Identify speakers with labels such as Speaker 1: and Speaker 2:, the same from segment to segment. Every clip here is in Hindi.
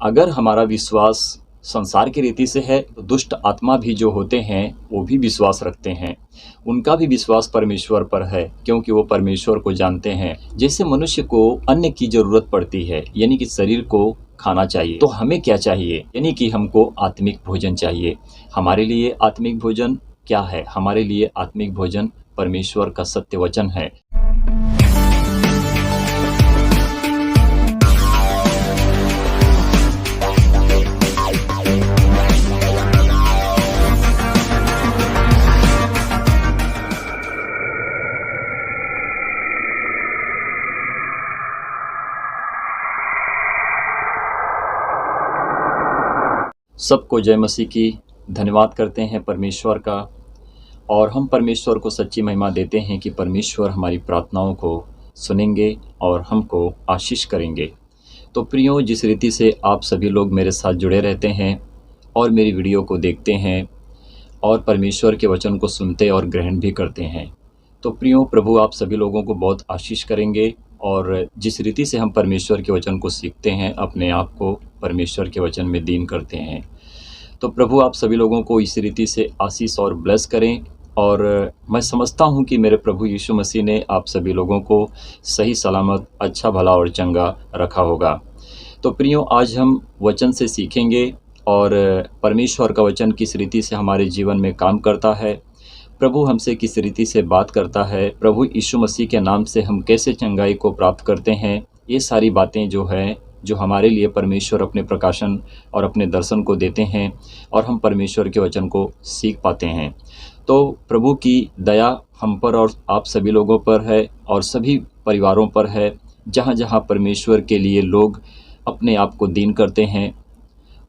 Speaker 1: अगर हमारा विश्वास संसार की रीति से है तो दुष्ट आत्मा भी जो होते हैं वो भी विश्वास रखते हैं। उनका भी विश्वास परमेश्वर पर है क्योंकि वो परमेश्वर को जानते हैं। जैसे मनुष्य को अन्न की ज़रूरत पड़ती है यानी कि शरीर को खाना चाहिए, तो हमें क्या चाहिए यानी कि हमको आत्मिक भोजन चाहिए। हमारे लिए आत्मिक भोजन क्या है? हमारे लिए आत्मिक भोजन परमेश्वर का सत्य वचन है। सबको जय मसीह की। धन्यवाद करते हैं परमेश्वर का, और हम परमेश्वर को सच्ची महिमा देते हैं कि परमेश्वर हमारी प्रार्थनाओं को सुनेंगे और हमको आशीष करेंगे। तो प्रियो, जिस रीति से आप सभी लोग मेरे साथ जुड़े रहते हैं और मेरी वीडियो को देखते हैं और परमेश्वर के वचन को सुनते और ग्रहण भी करते हैं, तो प्रियो, प्रभु आप सभी लोगों को बहुत आशीष करेंगे। और जिस रीति से हम परमेश्वर के वचन को सीखते हैं, अपने आप को परमेश्वर के वचन में दीन करते हैं, तो प्रभु आप सभी लोगों को इस रीति से आशीष और ब्लेस करें। और मैं समझता हूं कि मेरे प्रभु यीशु मसीह ने आप सभी लोगों को सही सलामत, अच्छा भला और चंगा रखा होगा। तो प्रियो, आज हम वचन से सीखेंगे और परमेश्वर का वचन किस रीति से हमारे जीवन में काम करता है, प्रभु हमसे किस रीति से बात करता है, प्रभु यीशु मसीह के नाम से हम कैसे चंगाई को प्राप्त करते हैं, ये सारी बातें जो हमारे लिए परमेश्वर अपने प्रकाशन और अपने दर्शन को देते हैं और हम परमेश्वर के वचन को सीख पाते हैं। तो प्रभु की दया हम पर और आप सभी लोगों पर है और सभी परिवारों पर है, जहाँ जहाँ परमेश्वर के लिए लोग अपने आप को दीन करते हैं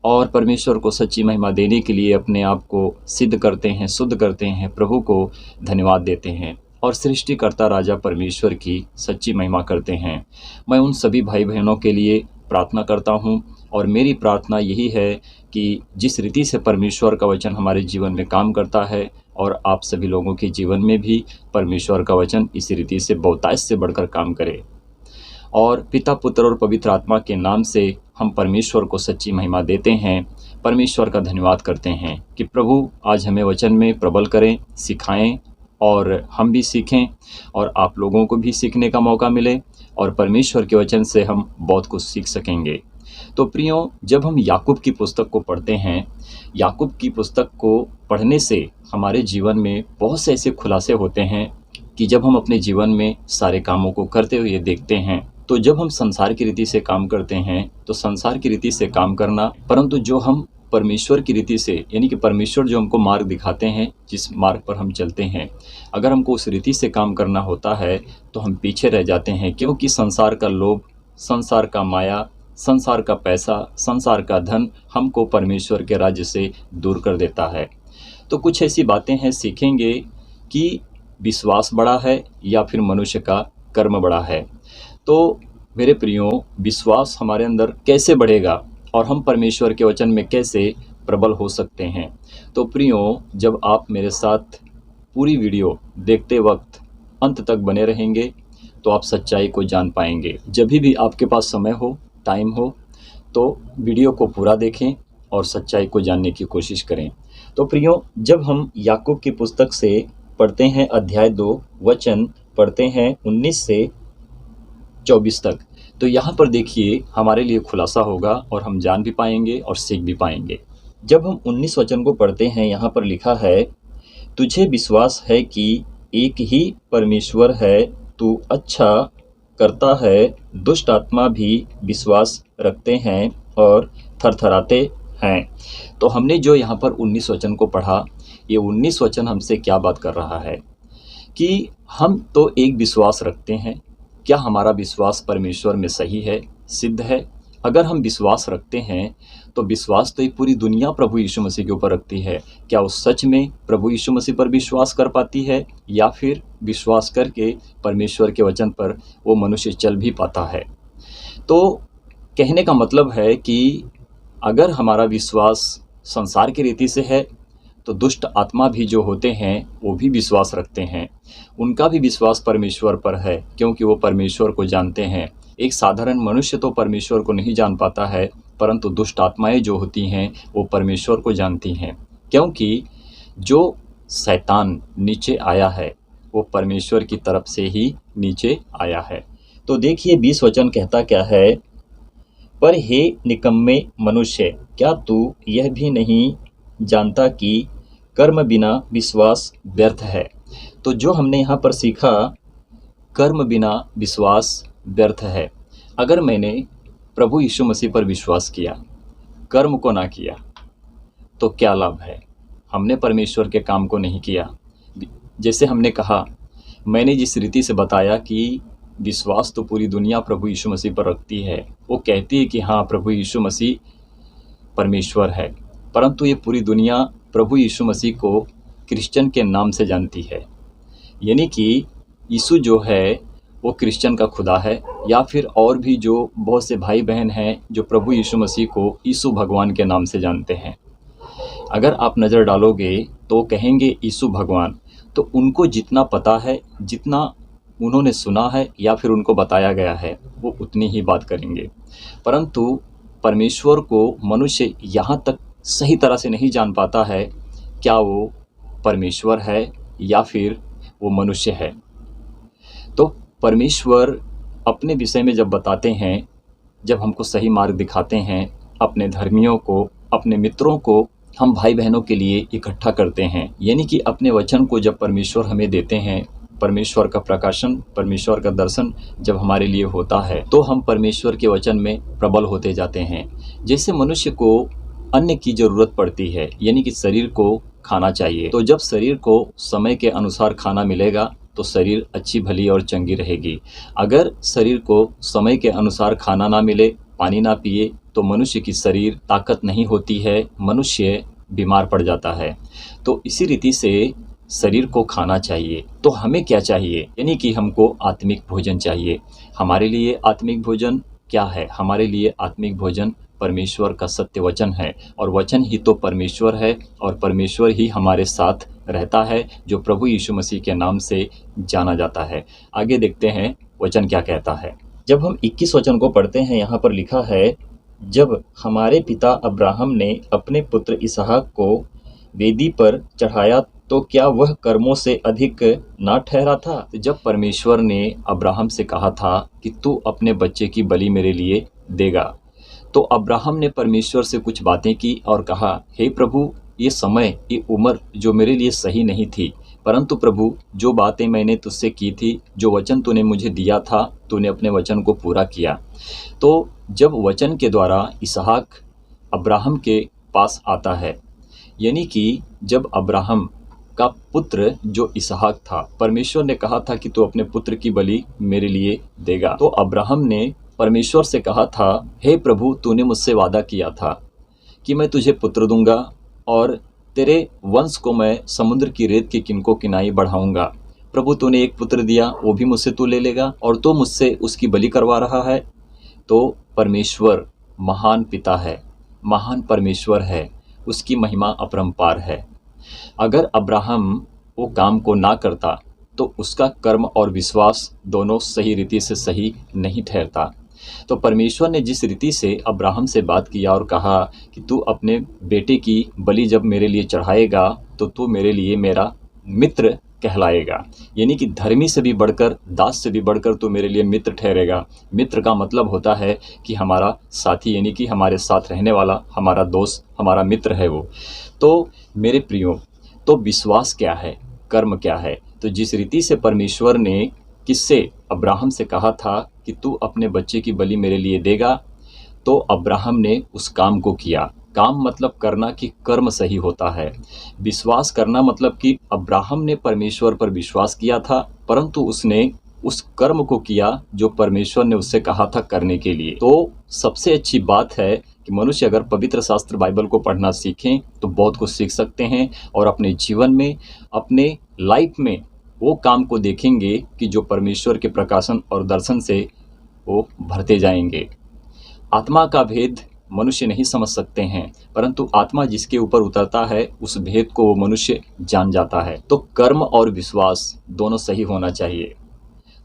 Speaker 1: और परमेश्वर को सच्ची महिमा देने के लिए अपने आप को सिद्ध करते हैं, शुद्ध करते हैं, प्रभु को धन्यवाद देते हैं और सृष्टिकर्ता राजा परमेश्वर की सच्ची महिमा करते हैं। मैं उन सभी भाई बहनों के लिए प्रार्थना करता हूं और मेरी प्रार्थना यही है कि जिस रीति से परमेश्वर का वचन हमारे जीवन में काम करता है और आप सभी लोगों के जीवन में भी परमेश्वर का वचन इसी रीति से बहुतायत से बढ़कर काम करे। और पिता, पुत्र और पवित्र आत्मा के नाम से हम परमेश्वर को सच्ची महिमा देते हैं, परमेश्वर का धन्यवाद करते हैं कि प्रभु आज हमें वचन में प्रबल करें, सिखाएं और हम भी सीखें और आप लोगों को भी सीखने का मौका मिले और परमेश्वर के वचन से हम बहुत कुछ सीख सकेंगे। तो प्रियो, जब हम याकूब की पुस्तक को पढ़ते हैं, याकूब की पुस्तक को पढ़ने से हमारे जीवन में बहुत से ऐसे खुलासे होते हैं कि जब हम अपने जीवन में सारे कामों को करते हुए देखते हैं, तो जब हम संसार की रीति से काम करते हैं तो संसार की रीति से काम करना, परंतु जो हम परमेश्वर की रीति से यानी कि परमेश्वर जो हमको मार्ग दिखाते हैं, जिस मार्ग पर हम चलते हैं, अगर हमको उस रीति से काम करना होता है तो हम पीछे रह जाते हैं, क्योंकि संसार का लोभ, संसार का माया, संसार का पैसा, संसार का धन हमको परमेश्वर के राज्य से दूर कर देता है। तो कुछ ऐसी बातें हैं, सीखेंगे कि विश्वास बड़ा है या फिर मनुष्य का कर्म बड़ा है। तो मेरे प्रियो, विश्वास हमारे अंदर कैसे बढ़ेगा और हम परमेश्वर के वचन में कैसे प्रबल हो सकते हैं। तो प्रियो, जब आप मेरे साथ पूरी वीडियो देखते वक्त अंत तक बने रहेंगे तो आप सच्चाई को जान पाएंगे। जब भी आपके पास समय हो, टाइम हो, तो वीडियो को पूरा देखें और सच्चाई को जानने की कोशिश करें। तो प्रियो, जब हम याकूब की पुस्तक से पढ़ते हैं, अध्याय 2 वचन पढ़ते हैं 19 से 24 तक, तो यहाँ पर देखिए हमारे लिए खुलासा होगा और हम जान भी पाएंगे और सीख भी पाएंगे। जब हम 19 वचन को पढ़ते हैं, यहाँ पर लिखा है, तुझे विश्वास है कि एक ही परमेश्वर है, तू अच्छा करता है, दुष्ट आत्मा भी विश्वास रखते हैं और थरथराते हैं। तो हमने जो यहाँ पर 19 वचन को पढ़ा, ये 19 वचन हमसे क्या बात कर रहा है कि हम तो एक विश्वास रखते हैं। क्या हमारा विश्वास परमेश्वर में सही है, सिद्ध है? अगर हम विश्वास रखते हैं तो विश्वास तो ये पूरी दुनिया प्रभु यीशु मसीह के ऊपर रखती है। क्या वो सच में प्रभु यीशु मसीह पर विश्वास कर पाती है या फिर विश्वास करके परमेश्वर के वचन पर वो मनुष्य चल भी पाता है? तो कहने का मतलब है कि अगर हमारा विश्वास संसार की रीति से है तो दुष्ट आत्मा भी जो होते हैं वो भी विश्वास रखते हैं। उनका भी विश्वास परमेश्वर पर है क्योंकि वो परमेश्वर को जानते हैं। एक साधारण मनुष्य तो परमेश्वर को नहीं जान पाता है, परंतु दुष्ट आत्माएं जो होती हैं वो परमेश्वर को जानती हैं, क्योंकि जो शैतान नीचे आया है वो परमेश्वर की तरफ से ही नीचे आया है। तो देखिए 20 वचन कहता क्या है, पर हे निकम्मे मनुष्य, क्या तू यह भी नहीं जानता कि कर्म बिना विश्वास व्यर्थ है। तो जो हमने यहाँ पर सीखा, कर्म बिना विश्वास व्यर्थ है। अगर मैंने प्रभु यीशु मसीह पर विश्वास किया, कर्म को ना किया, तो क्या लाभ है? हमने परमेश्वर के काम को नहीं किया। जैसे हमने कहा, मैंने जिस रीति से बताया कि विश्वास तो पूरी दुनिया प्रभु यीशु मसीह पर रखती है, वो कहती है कि हाँ प्रभु यीशु मसीह परमेश्वर है, परंतु ये पूरी दुनिया प्रभु यीशु मसीह को क्रिश्चियन के नाम से जानती है। यानी कि यीशु जो है वो क्रिश्चियन का खुदा है, या फिर और भी जो बहुत से भाई बहन हैं जो प्रभु यीशु मसीह को यीशु भगवान के नाम से जानते हैं। अगर आप नज़र डालोगे तो कहेंगे यीशु भगवान, तो उनको जितना पता है, जितना उन्होंने सुना है या फिर उनको बताया गया है, वो उतनी ही बात करेंगे। परंतु परमेश्वर को मनुष्य यहाँ तक सही तरह से नहीं जान पाता है क्या वो परमेश्वर है या फिर वो मनुष्य है। तो परमेश्वर अपने विषय में जब बताते हैं, जब हमको सही मार्ग दिखाते हैं, अपने धर्मियों को, अपने मित्रों को हम भाई बहनों के लिए इकट्ठा करते हैं, यानी कि अपने वचन को जब परमेश्वर हमें देते हैं, परमेश्वर का प्रकाशन, परमेश्वर का दर्शन जब हमारे लिए होता है, तो हम परमेश्वर के वचन में प्रबल होते जाते हैं। जैसे मनुष्य को अन्न की ज़रूरत पड़ती है, यानी कि शरीर को खाना चाहिए, तो जब शरीर को समय के अनुसार खाना मिलेगा तो शरीर अच्छी भली और चंगी रहेगी। अगर शरीर को समय के अनुसार खाना ना मिले, पानी ना पिए, तो मनुष्य की शरीर ताकत नहीं होती है, मनुष्य बीमार पड़ जाता है। तो इसी रीति से शरीर को खाना चाहिए। तो हमें क्या चाहिए? यानी कि हमको आत्मिक भोजन चाहिए। हमारे लिए आत्मिक भोजन क्या है? हमारे लिए आत्मिक भोजन परमेश्वर का सत्य वचन है, और वचन ही तो परमेश्वर है, और परमेश्वर ही हमारे साथ रहता है, जो प्रभु यीशु मसीह के नाम से जाना जाता है। आगे देखते हैं वचन क्या कहता है। जब हम 21 वचन को पढ़ते हैं, यहाँ पर लिखा है, जब हमारे पिता अब्राहम ने अपने पुत्र इसहाक को वेदी पर चढ़ाया तो क्या वह कर्मों से अधिक ना ठहरा था? जब परमेश्वर ने अब्राहम से कहा था कि तू अपने बच्चे की बलि मेरे लिए देगा, तो अब्राहम ने परमेश्वर से कुछ बातें की और कहा, हे प्रभु, ये समय, ये उम्र जो मेरे लिए सही नहीं थी, परंतु प्रभु जो बातें मैंने तुझसे की थी, जो वचन तूने मुझे दिया था, तूने अपने वचन को पूरा किया। तो जब वचन के द्वारा इसहाक अब्राहम के पास आता है, यानी कि जब अब्राहम का पुत्र जो इसहाक था, परमेश्वर ने कहा था कि तू अपने पुत्र की बलि मेरे लिए देगा, तो अब्राहम ने परमेश्वर से कहा था, हे प्रभु, तूने मुझसे वादा किया था कि मैं तुझे पुत्र दूंगा और तेरे वंश को मैं समुद्र की रेत के किनको किनाई बढ़ाऊंगा। प्रभु, तूने एक पुत्र दिया, वो भी मुझसे तू ले लेगा, और तो मुझसे उसकी बलि करवा रहा है। तो परमेश्वर महान पिता है, महान परमेश्वर है, उसकी महिमा अपरंपार है। अगर अब्राहम वो काम को ना करता तो उसका कर्म और विश्वास दोनों सही रीति से सही नहीं ठहरता। तो परमेश्वर ने जिस रीति से अब्राहम से बात किया और कहा कि तू अपने बेटे की बलि जब मेरे लिए चढ़ाएगा तो तू मेरे लिए मेरा मित्र कहलाएगा, यानी कि धर्मी से भी बढ़कर, दास से भी बढ़कर तू मेरे लिए मित्र ठहरेगा। मित्र का मतलब होता है कि हमारा साथी, यानी कि हमारे साथ रहने वाला, हमारा दोस्त, हमारा मित्र है वो। तो मेरे प्रियो, तो विश्वास क्या है, कर्म क्या है? तो जिस रीति से परमेश्वर ने किससे, अब्राहम से कहा था कि तू अपने बच्चे की बलि मेरे लिए देगा, तो अब्राहम ने उस काम को किया। काम मतलब करना, कि कर्म सही होता है। विश्वास करना मतलब कि अब्राहम ने परमेश्वर पर विश्वास किया था, परंतु उसने उस कर्म को किया जो परमेश्वर ने उससे कहा था करने के लिए। तो सबसे अच्छी बात है कि मनुष्य अगर पवित्र शास्त्र बाइबल को पढ़ना सीखें तो बहुत कुछ सीख सकते हैं, और अपने जीवन में, अपने लाइफ में वो काम को देखेंगे कि जो परमेश्वर के प्रकाशन और दर्शन से वो भरते जाएंगे। आत्मा का भेद मनुष्य नहीं समझ सकते हैं, परंतु आत्मा जिसके ऊपर उतरता है उस भेद को वो मनुष्य जान जाता है। तो कर्म और विश्वास दोनों सही होना चाहिए।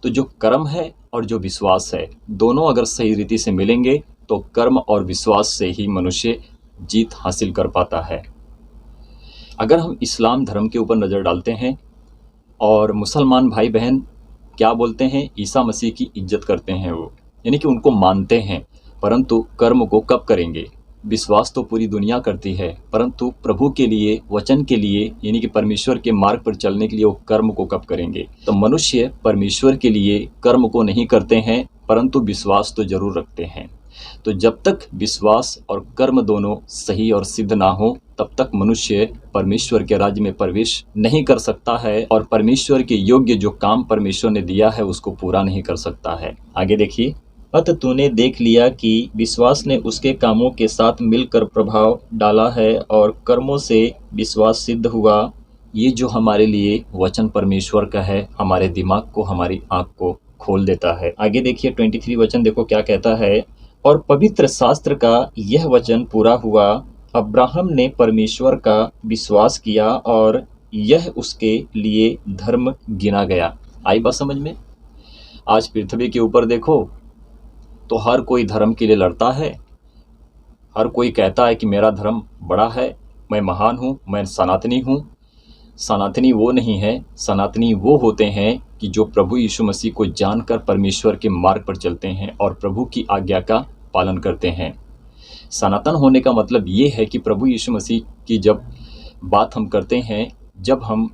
Speaker 1: तो जो कर्म है और जो विश्वास है, दोनों अगर सही रीति से मिलेंगे तो कर्म और विश्वास से ही मनुष्य जीत हासिल कर पाता है। अगर हम इस्लाम धर्म के ऊपर नज़र डालते हैं और मुसलमान भाई बहन क्या बोलते हैं, ईसा मसीह की इज्जत करते हैं वो, यानी कि उनको मानते हैं, परंतु कर्म को कब करेंगे। विश्वास तो पूरी दुनिया करती है, परंतु प्रभु के लिए, वचन के लिए, यानी कि परमेश्वर के मार्ग पर चलने के लिए वो कर्म को कब करेंगे। तो मनुष्य परमेश्वर के लिए कर्म को नहीं करते हैं, परंतु विश्वास तो जरूर रखते हैं। तो जब तक विश्वास और कर्म दोनों सही और सिद्ध ना हो, तब तक मनुष्य परमेश्वर के राज्य में प्रवेश नहीं कर सकता है और परमेश्वर के योग्य जो काम परमेश्वर ने दिया है उसको पूरा नहीं कर सकता है। आगे देखिए, अतः तूने देख लिया कि विश्वास ने उसके कामों के साथ मिलकर प्रभाव डाला है और कर्मों से विश्वास सिद्ध हुआ। ये जो हमारे लिए वचन परमेश्वर का है, हमारे दिमाग को, हमारी आंख को खोल देता है। आगे देखिए 23 वचन देखो क्या कहता है, और पवित्र शास्त्र का यह वचन पूरा हुआ, अब्राहम ने परमेश्वर का विश्वास किया और यह उसके लिए धर्म गिना गया। आई बात समझ में। आज पृथ्वी के ऊपर देखो तो हर कोई धर्म के लिए लड़ता है, हर कोई कहता है कि मेरा धर्म बड़ा है, मैं महान हूँ, मैं सनातनी हूँ। सनातनी वो नहीं है, सनातनी वो होते हैं कि जो प्रभु यीशु मसीह को जानकर परमेश्वर के मार्ग पर चलते हैं और प्रभु की आज्ञा का पालन करते हैं। सनातन होने का मतलब ये है कि प्रभु यीशु मसीह की जब बात हम करते हैं, जब हम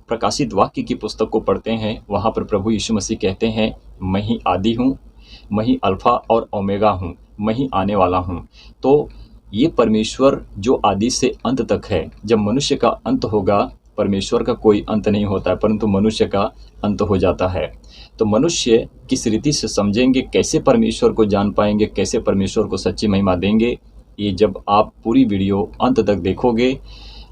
Speaker 1: प्रकाशित वाक्य की पुस्तक को पढ़ते हैं, वहाँ पर प्रभु यीशु मसीह कहते हैं, मैं ही आदि हूँ, मैं ही अल्फ़ा और ओमेगा हूँ, मैं ही आने वाला हूँ। तो ये परमेश्वर जो आदि से अंत तक है, जब मनुष्य का अंत होगा, परमेश्वर का कोई अंत नहीं होता है, परंतु मनुष्य का अंत हो जाता है। तो मनुष्य किस रीति से समझेंगे, कैसे परमेश्वर को जान पाएंगे, कैसे परमेश्वर को सच्ची महिमा देंगे, ये जब आप पूरी वीडियो अंत तक देखोगे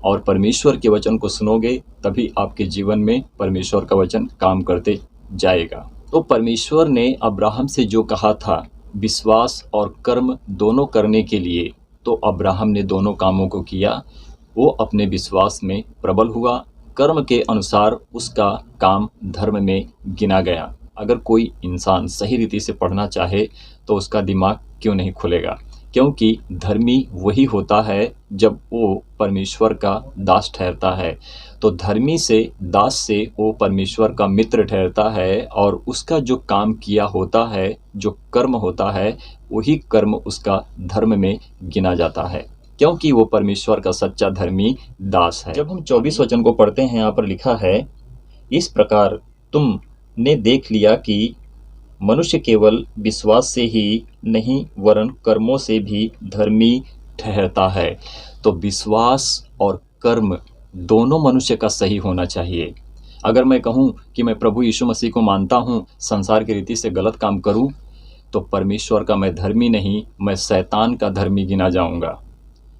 Speaker 1: और परमेश्वर के वचन को सुनोगे, तभी आपके जीवन में परमेश्वर का वचन काम करते जाएगा। तो परमेश्वर ने अब्राहम से जो कहा था विश्वास और कर्म दोनों करने के लिए, तो अब्राहम ने दोनों कामों को किया। वो अपने विश्वास में प्रबल हुआ, कर्म के अनुसार उसका काम धर्म में गिना गया। अगर कोई इंसान सही रीति से पढ़ना चाहे तो उसका दिमाग क्यों नहीं खुलेगा, क्योंकि धर्मी वही होता है जब वो परमेश्वर का दास ठहरता है। तो धर्मी से, दास से वो परमेश्वर का मित्र ठहरता है और उसका जो काम किया होता है, जो कर्म होता है, वही कर्म उसका धर्म में गिना जाता है, क्योंकि वो परमेश्वर का सच्चा धर्मी दास है। जब हम 24 वचन को पढ़ते हैं, यहाँ पर लिखा है, इस प्रकार तुमने देख लिया कि मनुष्य केवल विश्वास से ही नहीं वरन कर्मों से भी धर्मी ठहरता है। तो विश्वास और कर्म दोनों मनुष्य का सही होना चाहिए। अगर मैं कहूँ कि मैं प्रभु यीशु मसीह को मानता हूँ, संसार की रीति से गलत काम करूँ, तो परमेश्वर का मैं धर्मी नहीं, मैं शैतान का धर्मी गिना जाऊँगा।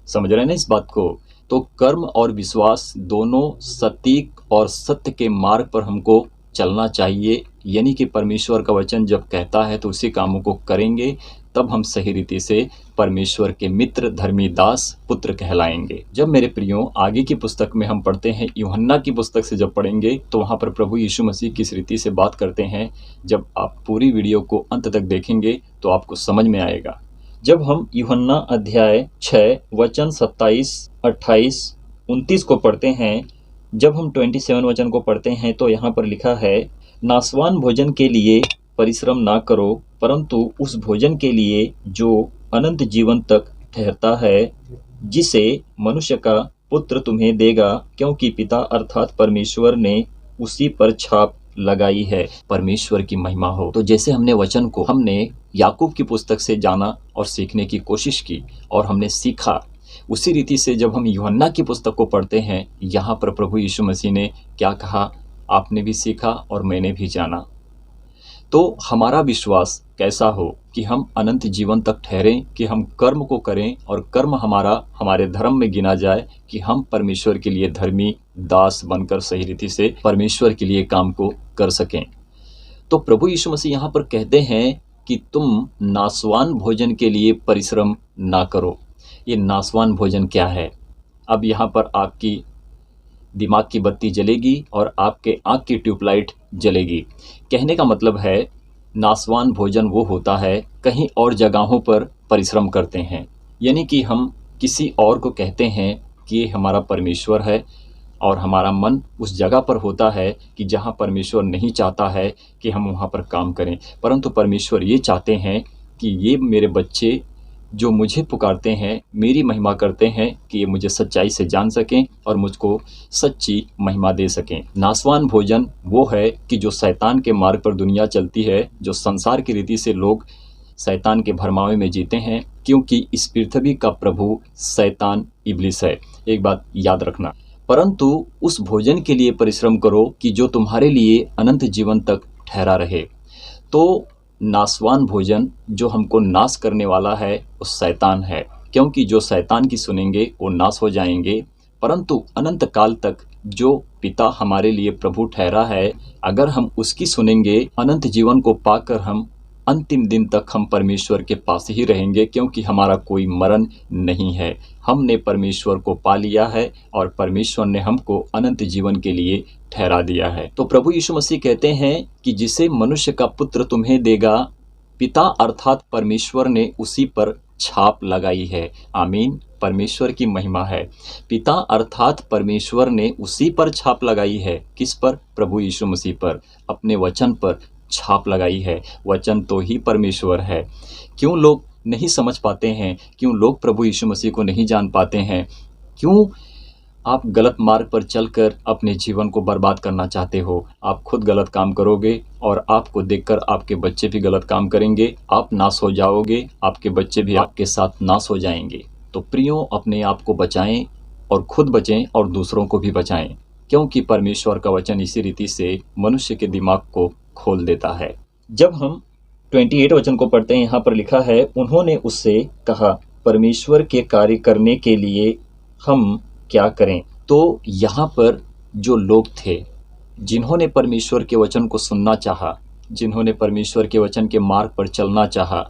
Speaker 1: समझ रहे हैं ना इस बात को। तो कर्म और विश्वास दोनों सटीक और सत्य के मार्ग पर हमको चलना चाहिए, यानी कि परमेश्वर का वचन जब कहता है तो उसी कामों को करेंगे, तब हम सही रीति से परमेश्वर के मित्र, धर्मी दास, पुत्र कहलाएंगे। जब मेरे प्रियो आगे की पुस्तक में हम पढ़ते हैं, यूहन्ना की पुस्तक से जब पढ़ेंगे, तो वहाँ पर प्रभु यीशु मसीह किस रीति से बात करते हैं, जब आप पूरी वीडियो को अंत तक देखेंगे तो आपको समझ में आएगा। जब हम यूहन्ना अध्याय 6 वचन 27, 28, 29 को पढ़ते हैं, जब हम 27 वचन को पढ़ते हैं, तो यहाँ पर लिखा है, नाशवान भोजन के लिए परिश्रम ना करो, परंतु उस भोजन के लिए जो अनंत जीवन तक ठहरता है, जिसे मनुष्य का पुत्र तुम्हें देगा, क्योंकि पिता अर्थात परमेश्वर ने उसी पर छाप लगाई है। परमेश्वर की महिमा हो। तो जैसे हमने वचन को, हमने याकूब की पुस्तक से जाना और सीखने की कोशिश की और हमने सीखा, उसी रीति से जब हम यूहन्ना की पुस्तक को पढ़ते हैं, यहाँ पर प्रभु यीशु मसीह ने क्या कहा, आपने भी सीखा और मैंने भी जाना। तो हमारा विश्वास कैसा हो कि हम अनंत जीवन तक ठहरें, कि हम कर्म को करें और कर्म हमारे धर्म में गिना जाए, कि हम परमेश्वर के लिए धर्मी दास बनकर सही रीति से परमेश्वर के लिए काम को कर सकें। तो प्रभु यीशु मसीह यहाँ पर कहते हैं कि तुम नाशवान भोजन के लिए परिश्रम ना करो। ये नाशवान भोजन क्या है? अब यहाँ पर आपकी दिमाग की बत्ती जलेगी और आपके आँख की ट्यूबलाइट जलेगी। कहने का मतलब है, नाशवान भोजन वो होता है, कहीं और जगहों पर परिश्रम करते हैं, यानी कि हम किसी और को कहते हैं कि ये हमारा परमेश्वर है, और हमारा मन उस जगह पर होता है कि जहाँ परमेश्वर नहीं चाहता है कि हम वहाँ पर काम करें, परंतु परमेश्वर ये चाहते हैं कि ये मेरे बच्चे जो मुझे पुकारते हैं, मेरी महिमा करते हैं, कि ये मुझे सच्चाई से जान सकें और मुझको सच्ची महिमा दे सकें। नासवान भोजन वो है कि जो शैतान के मार्ग पर दुनिया चलती है, जो संसार की रीति से लोग शैतान के भरमावे में जीते हैं, क्योंकि इस पृथ्वी का प्रभु शैतान इब्लिस है। एक बात याद रखना। परंतु उस भोजन के लिए परिश्रम करो कि जो तुम्हारे लिए अनंत जीवन तक ठहरा रहे। तो नासवान भोजन जो हमको नाश करने वाला है वो शैतान है, क्योंकि जो शैतान की सुनेंगे वो नाश हो जाएंगे। परंतु अनंत काल तक जो पिता हमारे लिए प्रभु ठहरा है, अगर हम उसकी सुनेंगे, अनंत जीवन को पाकर हम अंतिम दिन तक हम परमेश्वर के पास ही रहेंगे, क्योंकि हमारा कोई मरण नहीं है। हमने परमेश्वर को पा लिया है और परमेश्वर ने हमको अनंत जीवन के लिए ठहरा दिया है। तो प्रभु यीशु मसीह कहते हैं कि जिसे मनुष्य का पुत्र तुम्हें देगा, पिता अर्थात परमेश्वर ने उसी पर छाप लगाई है। आमीन। परमेश्वर की महिमा है। पिता अर्थात परमेश्वर ने उसी पर छाप लगाई है। किस पर? प्रभु यीशु मसीह पर, अपने वचन पर छाप लगाई है। वचन तो ही परमेश्वर है। क्यों लोग नहीं समझ पाते हैं? क्यों लोग प्रभु यीशु मसीह को नहीं जान पाते हैं? क्यों आप गलत मार्ग पर चलकर अपने जीवन को बर्बाद करना चाहते हो? आप खुद गलत काम करोगे और आपको देखकर आपके बच्चे भी गलत काम करेंगे। आप नाश हो जाओगे, आपके बच्चे भी आपके साथ नाश हो जाएंगे। तो प्रियो, अपने आप को बचाएं और खुद बचें और दूसरों को भी बचाएं, क्योंकि परमेश्वर का वचन इसी रीति से मनुष्य के दिमाग को खोल देता है। जब हम 28 वचन को पढ़ते हैं, यहाँ पर लिखा है, उन्होंने उससे कहा, परमेश्वर के कार्य करने के लिए हम क्या करें? तो यहाँ पर जो लोग थे जिन्होंने परमेश्वर के वचन को सुनना चाहा, जिन्होंने परमेश्वर के वचन के मार्ग पर चलना चाहा,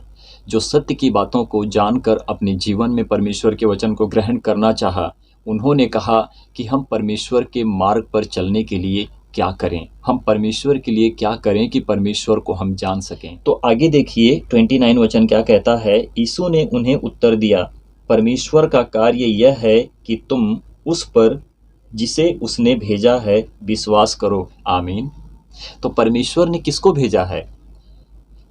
Speaker 1: जो सत्य की बातों को जानकर अपने जीवन में परमेश्वर के वचन को ग्रहण करना चाहा, उन्होंने कहा कि हम परमेश्वर के मार्ग पर चलने के लिए क्या करें, हम परमेश्वर के लिए क्या करें कि परमेश्वर को हम जान सकें। तो आगे देखिए 29 वचन क्या कहता है। यीशु ने उन्हें उत्तर दिया, परमेश्वर का कार्य यह है कि तुम उस पर जिसे उसने भेजा है विश्वास करो। आमीन। तो परमेश्वर ने किसको भेजा है?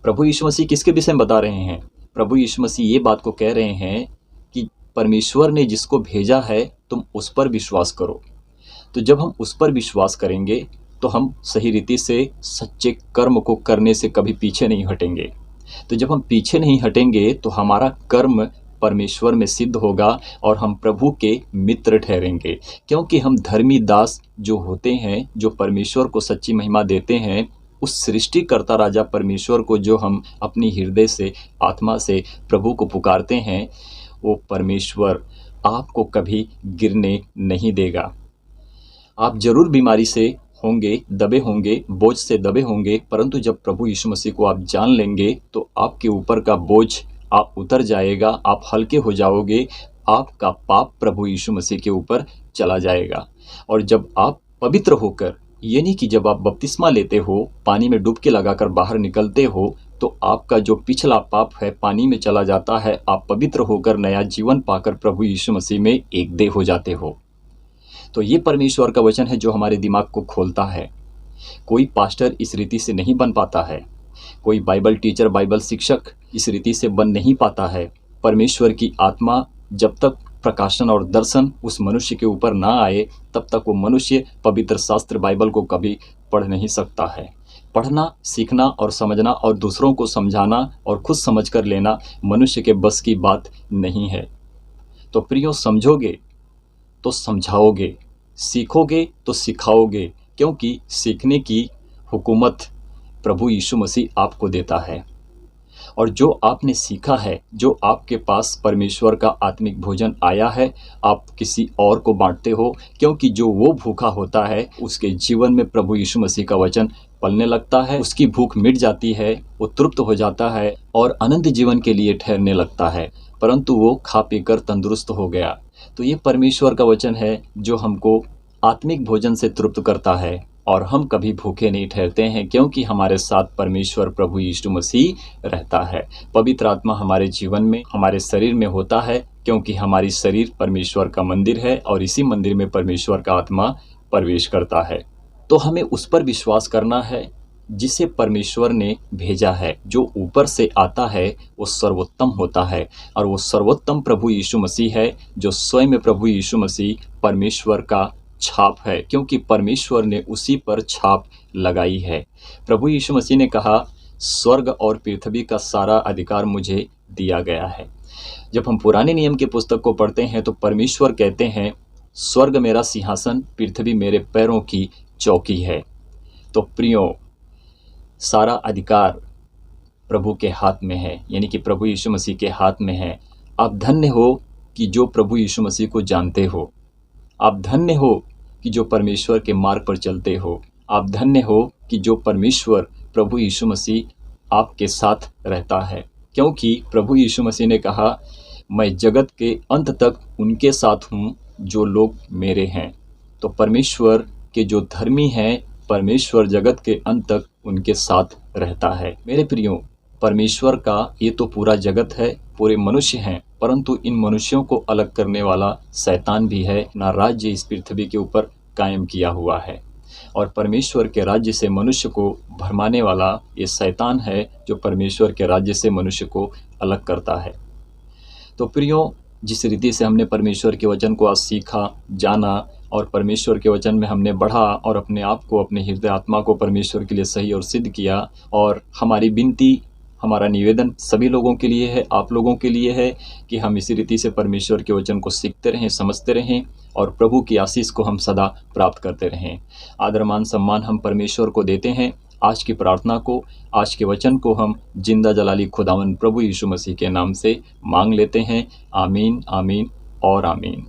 Speaker 1: प्रभु यीशु मसीह किसके विषय में बता रहे हैं? प्रभु यीशु मसीह ये बात को कह रहे हैं कि परमेश्वर ने जिसको भेजा है तुम उस पर विश्वास करो। तो जब हम उस पर विश्वास करेंगे तो हम सही रीति से सच्चे कर्म को करने से कभी पीछे नहीं हटेंगे। तो जब हम पीछे नहीं हटेंगे तो हमारा कर्म परमेश्वर में सिद्ध होगा और हम प्रभु के मित्र ठहरेंगे, क्योंकि हम धर्मी दास जो होते हैं, जो परमेश्वर को सच्ची महिमा देते हैं, उस सृष्टिकर्ता राजा परमेश्वर को जो हम अपनी हृदय से, आत्मा से प्रभु को पुकारते हैं, वो परमेश्वर आपको कभी गिरने नहीं देगा। आप जरूर बीमारी से होंगे, दबे होंगे, बोझ से दबे होंगे, परंतु जब प्रभु यीशु मसीह को आप जान लेंगे तो आपके ऊपर का बोझ आप उतर जाएगा, आप हल्के हो जाओगे, आपका पाप प्रभु यीशु मसीह के ऊपर चला जाएगा। और जब आप पवित्र होकर, यानी कि जब आप बपतिस्मा लेते हो, पानी में डुबकी लगाकर बाहर निकलते हो, तो आपका जो पिछला पाप है पानी में चला जाता है। आप पवित्र होकर नया जीवन पाकर प्रभु यीशु मसीह में एक देह हो जाते हो। तो ये परमेश्वर का वचन है जो हमारे दिमाग को खोलता है। कोई पास्टर इस रीति से नहीं बन पाता है, कोई बाइबल टीचर, बाइबल शिक्षक इस रीति से बन नहीं पाता है। परमेश्वर की आत्मा जब तक प्रकाशन और दर्शन उस मनुष्य के ऊपर ना आए, तब तक वो मनुष्य पवित्र शास्त्र बाइबल को कभी पढ़ नहीं सकता है। पढ़ना, सीखना और समझना और दूसरों को समझाना और खुद समझ कर लेना मनुष्य के बस की बात नहीं है। तो प्रियो, समझोगे तो समझाओगे, सीखोगे तो सिखाओगे, क्योंकि सीखने की हुकूमत प्रभु यीशु मसीह आपको देता है। और जो आपने सीखा है, जो आपके पास परमेश्वर का आत्मिक भोजन आया है, आप किसी और को बांटते हो, क्योंकि जो वो भूखा होता है उसके जीवन में प्रभु यीशु मसीह का वचन पलने लगता है, उसकी भूख मिट जाती है, वो तृप्त हो जाता है और अनंत जीवन के लिए ठहरने लगता है, परंतु वो खा पीकर तंदुरुस्त हो गया। तो ये परमेश्वर का वचन है जो हमको आत्मिक भोजन से तृप्त करता है, और हम कभी भूखे नहीं ठहरते हैं, क्योंकि हमारे साथ परमेश्वर प्रभु यीशु मसीह रहता है। पवित्र आत्मा हमारे जीवन में, हमारे शरीर में होता है, क्योंकि हमारी शरीर परमेश्वर का मंदिर है और इसी मंदिर में परमेश्वर का आत्मा प्रवेश करता है। तो हमें उस पर विश्वास करना है जिसे परमेश्वर ने भेजा है। जो ऊपर से आता है वो सर्वोत्तम होता है, और वो सर्वोत्तम प्रभु यीशु मसीह है, जो स्वयं प्रभु यीशु मसीह परमेश्वर का छाप है, क्योंकि परमेश्वर ने उसी पर छाप लगाई है। प्रभु यीशु मसीह ने कहा, स्वर्ग और पृथ्वी का सारा अधिकार मुझे दिया गया है। जब हम पुराने नियम के पुस्तक को पढ़ते हैं तो परमेश्वर कहते हैं, स्वर्ग मेरा सिंहासन, पृथ्वी मेरे पैरों की चौकी है। तो प्रियो, सारा अधिकार प्रभु के हाथ में है, यानी कि प्रभु यीशु मसीह के हाथ में है। आप धन्य हो कि जो प्रभु यीशु मसीह को जानते हो। आप धन्य हो कि जो परमेश्वर के मार्ग पर चलते हो। आप धन्य हो कि जो परमेश्वर प्रभु यीशु मसीह आपके साथ रहता है, क्योंकि प्रभु यीशु मसीह ने कहा, मैं जगत के अंत तक उनके साथ हूँ जो लोग मेरे हैं। तो परमेश्वर के जो धर्मी हैं, परमेश्वर जगत के अंत तक उनके साथ रहता है। मेरे प्रियो, परमेश्वर का ये तो पूरा जगत है, पूरे मनुष्य हैं, परंतु इन मनुष्यों को अलग करने वाला शैतान भी है। ना राज्य इस पृथ्वी के ऊपर कायम किया हुआ है, और परमेश्वर के राज्य से मनुष्य को भरमाने वाला ये शैतान है, जो परमेश्वर के राज्य से मनुष्य को अलग करता है। तो प्रियो, जिस रीति से हमने परमेश्वर के वचन को आज सीखा, जाना, और परमेश्वर के वचन में हमने बढ़ा और अपने आप को, अपने हृदय आत्मा को परमेश्वर के लिए सही और सिद्ध किया, और हमारी विनती, हमारा निवेदन सभी लोगों के लिए है, आप लोगों के लिए है कि हम इसी रीति से परमेश्वर के वचन को सीखते रहें, समझते रहें, और प्रभु की आशीष को हम सदा प्राप्त करते रहें। आदर मान सम्मान हम परमेश्वर को देते हैं। आज की प्रार्थना को, आज के वचन को हम जिंदा जलाली खुदावन प्रभु यीशु मसीह के नाम से मांग लेते हैं। आमीन, आमीन और आमीन।